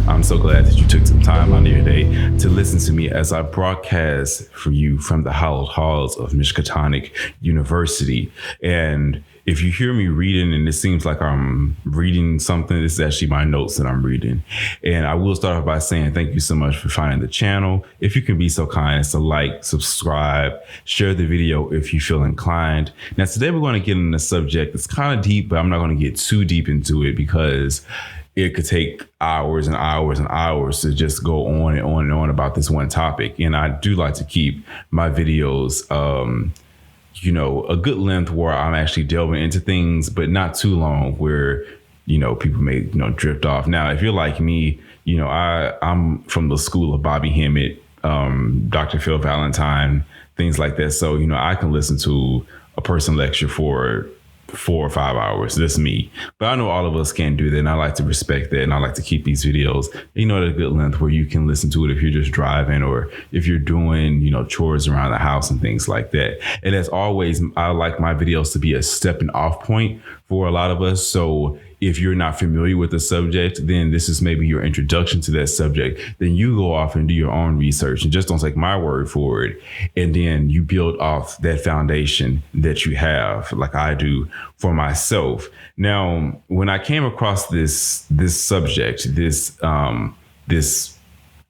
I'm so glad that you took some time out of your day to listen to me as I broadcast for you from the hallowed halls of Miskatonic University. And if you hear me reading and it seems like I'm reading something, this is actually my notes that I'm reading. And I will start off by saying thank you so much for finding the channel. If you can be so kind as to like, subscribe, share the video if you feel inclined. Now, today we're going to get into a subject that's kind of deep, but I'm not going to get too deep into it because it could take hours and hours and hours to just go on and on and on about this one topic. And I do like to keep my videos, a good length where I'm actually delving into things, but not too long where, people may, drift off. Now, if you're like me, I'm from the school of Bobby Hemmett, Dr. Phil Valentine, things like that. So, I can listen to a person lecture for 4 or 5 hours. That's me. But I know all of us can't do that. And I like to respect that. And I like to keep these videos, at a good length where you can listen to it if you're just driving or if you're doing, chores around the house and things like that. And as always, I like my videos to be a stepping off point for a lot of us. So if you're not familiar with the subject, then this is maybe your introduction to that subject. Then you go off and do your own research and just don't take my word for it. And then you build off that foundation that you have, like I do for myself. Now, when I came across this subject, this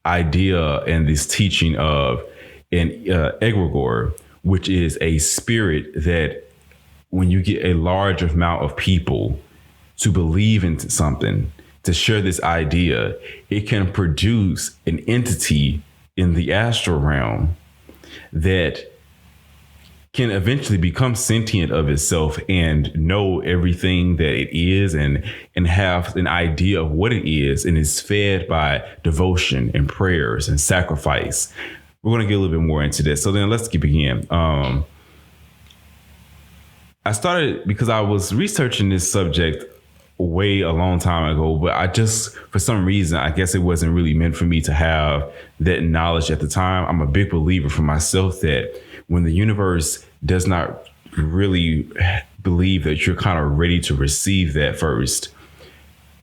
idea and this teaching of an egregore, which is a spirit that when you get a large amount of people to believe into something, to share this idea, it can produce an entity in the astral realm that can eventually become sentient of itself and know everything that it is and have an idea of what it is, and is fed by devotion and prayers and sacrifice. We're going to get a little bit more into this. So then let's begin. I started because I was researching this subject a long time ago, but I just, for some reason, I guess it wasn't really meant for me to have that knowledge at the time. I'm a big believer for myself that when the universe does not really believe that you're kind of ready to receive that first,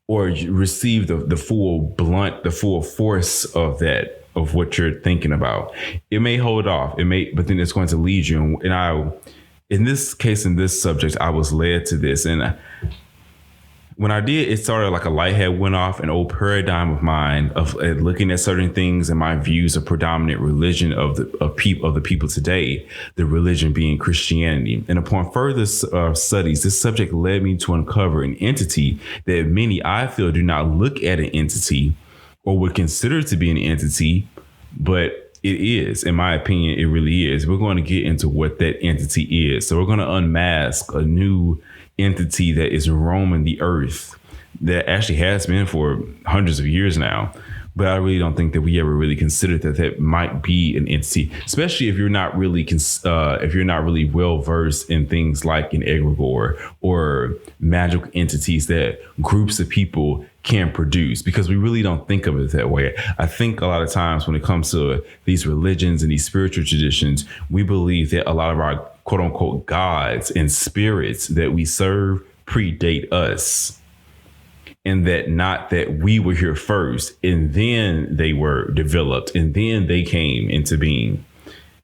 or receive the full force of that, of what you're thinking about, it may hold off. But then it's going to lead you. And in this case, in this subject, I was led to this. And when I did, it started like a light had went off, an old paradigm of mine of looking at certain things and my views of predominant religion of the people today, the religion being Christianity. And upon further studies, this subject led me to uncover an entity that many, I feel, do not look at an entity or would consider to be an entity, but it is. In my opinion, it really is. We're going to get into what that entity is. So we're going to unmask a new entity that is roaming the earth, that actually has been for hundreds of years now. But I really don't think that we ever really considered that might be an entity, especially if you're not really well versed in things like an egregore or magical entities that groups of people can produce, because we really don't think of it that way. I think a lot of times when it comes to these religions and these spiritual traditions, we believe that a lot of our quote unquote gods and spirits that we serve predate us, and that not that we were here first and then they were developed and then they came into being.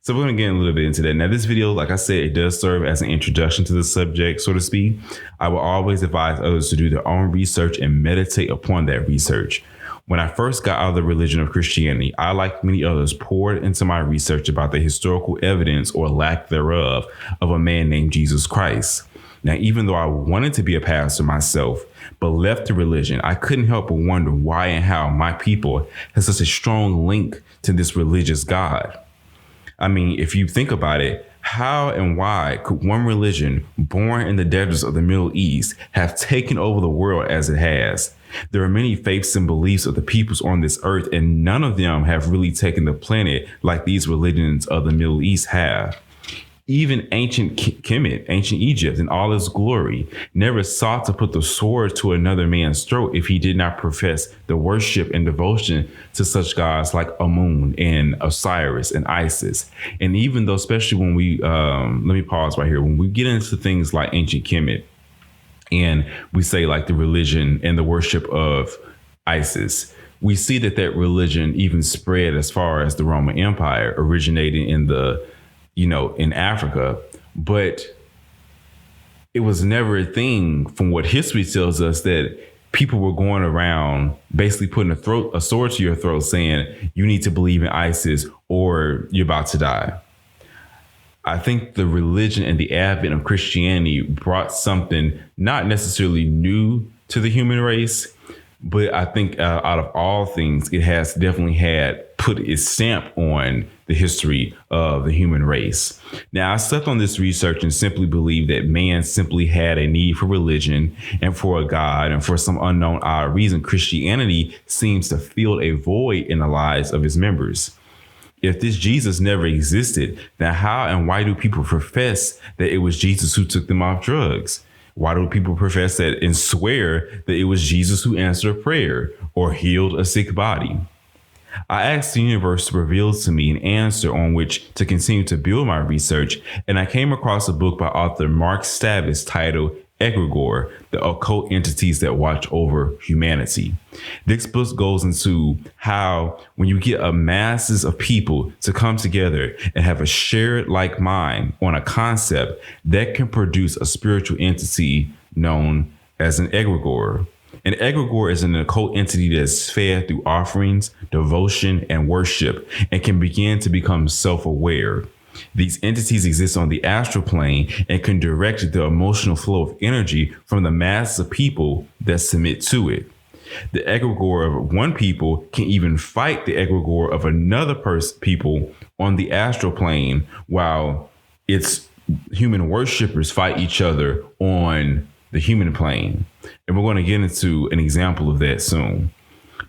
So we're going to get a little bit into that. Now, this video, like I said, it does serve as an introduction to the subject, so to speak. I will always advise others to do their own research and meditate upon that research. When I first got out of the religion of Christianity, I, like many others, poured into my research about the historical evidence or lack thereof of a man named Jesus Christ. Now, even though I wanted to be a pastor myself, but left the religion, I couldn't help but wonder why and how my people had such a strong link to this religious God. I mean, if you think about it, how and why could one religion born in the deserts of the Middle East have taken over the world as it has? There are many faiths and beliefs of the peoples on this earth, and none of them have really taken the planet like these religions of the Middle East have. Even ancient Kemet, ancient Egypt in all its glory, never sought to put the sword to another man's throat if he did not profess the worship and devotion to such gods like Amun and Osiris and Isis. And even though, especially when we, let me pause right here, when we get into things like ancient Kemet and we say like the religion and the worship of Isis, we see that religion even spread as far as the Roman Empire, originating in in Africa, but it was never a thing, from what history tells us, that people were going around basically putting a sword to your throat saying you need to believe in ISIS or you're about to die. I think the religion and the advent of Christianity brought something not necessarily new to the human race, but I think out of all things, it has definitely put its stamp on the history of the human race. Now, I slept on this research and simply believe that man simply had a need for religion and for a God, and for some unknown odd reason, Christianity seems to fill a void in the lives of its members. If this Jesus never existed, then how and why do people profess that it was Jesus who took them off drugs? Why do people profess that and swear that it was Jesus who answered a prayer or healed a sick body? I asked the universe to reveal to me an answer on which to continue to build my research, and I came across a book by author Mark Stavis titled Egregore, the occult entities that watch over humanity. This book goes into how when you get a masses of people to come together and have a shared like mind on a concept, that can produce a spiritual entity known as an egregore. An egregore is an occult entity that is fed through offerings, devotion, and worship, and can begin to become self-aware. These entities exist on the astral plane and can direct the emotional flow of energy from the mass of people that submit to it. The egregore of one people can even fight the egregore of another people on the astral plane, while its human worshipers fight each other on the human plane. And we're going to get into an example of that soon.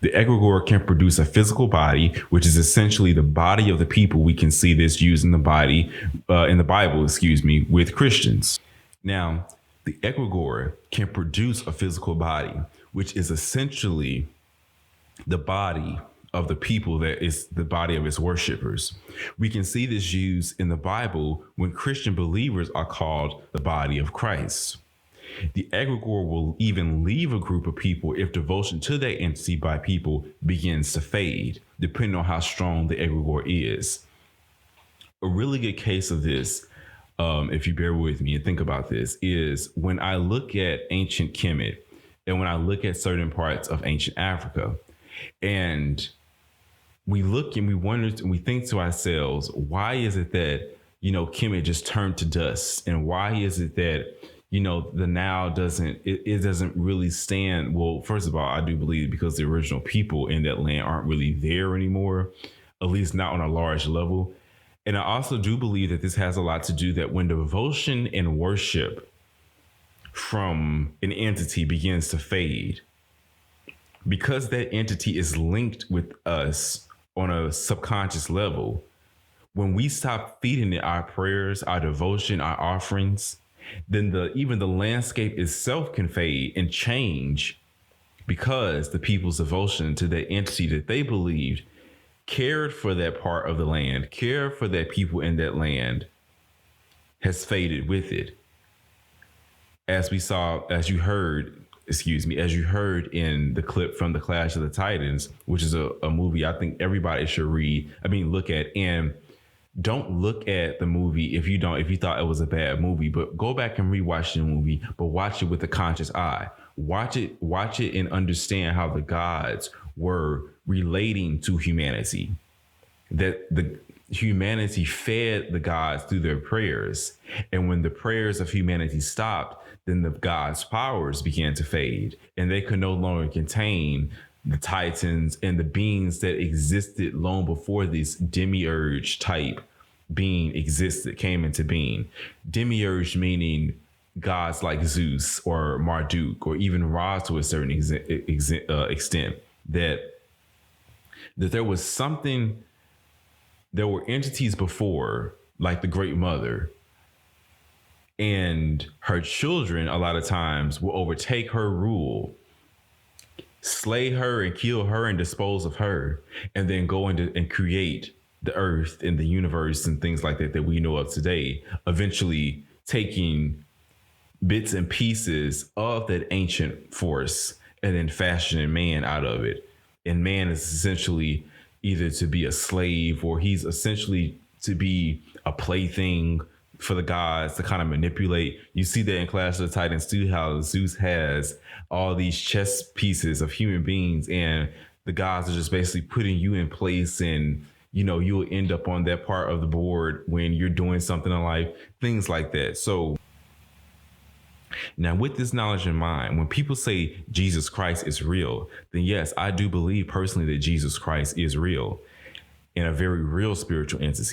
The egregore can produce a physical body, which is essentially the body of the people. We can see this used in the Bible, with Christians. Now, the egregore can produce a physical body, which is essentially the body of the people, that is the body of its worshipers. We can see this used in the Bible when Christian believers are called the body of Christ. The egregore will even leave a group of people if devotion to that entity by people begins to fade, depending on how strong the egregore is. A really good case of this, if you bear with me and think about this, is when I look at ancient Kemet and when I look at certain parts of ancient Africa, and we look and we wonder and we think to ourselves, why is it that, Kemet just turned to dust? And why is it that the Nile doesn't really stand? Well, first of all, I do believe because the original people in that land aren't really there anymore, at least not on a large level. And I also do believe that this has a lot to do that when devotion and worship from an entity begins to fade, because that entity is linked with us on a subconscious level, when we stop feeding it our prayers, our devotion, our offerings, then even the landscape itself can fade and change, because the people's devotion to that entity that they believed cared for that part of the land, cared for that people in that land, has faded with it. As you heard in the clip from the Clash of the Titans, which is a movie I think everybody should look at. And don't look at the movie if you thought it was a bad movie, but go back and rewatch the movie, but watch it with a conscious eye. Watch it and understand how the gods were relating to humanity. That the humanity fed the gods through their prayers. And when the prayers of humanity stopped, then the gods' powers began to fade, and they could no longer contain the titans and the beings that existed long before this demiurge type being came into being. Demiurge meaning gods like Zeus or Marduk or even Ra to a certain extent. That there was something, there were entities before, like the Great Mother, and her children a lot of times will overtake her rule, slay her and kill her and dispose of her, and then go into and create the earth and the universe and things like that we know of today, eventually taking bits and pieces of that ancient force and then fashioning man out of it. and man is essentially either to be a slave, or he's essentially to be a plaything for the gods to kind of manipulate. You see that in Clash of the Titans too, how Zeus has all these chess pieces of human beings, and the gods are just basically putting you in place, and you'll end up on that part of the board when you're doing something in life, things like that. So now, with this knowledge in mind, when people say Jesus Christ is real, then yes, I do believe personally that Jesus Christ is real, and a very real spiritual entity.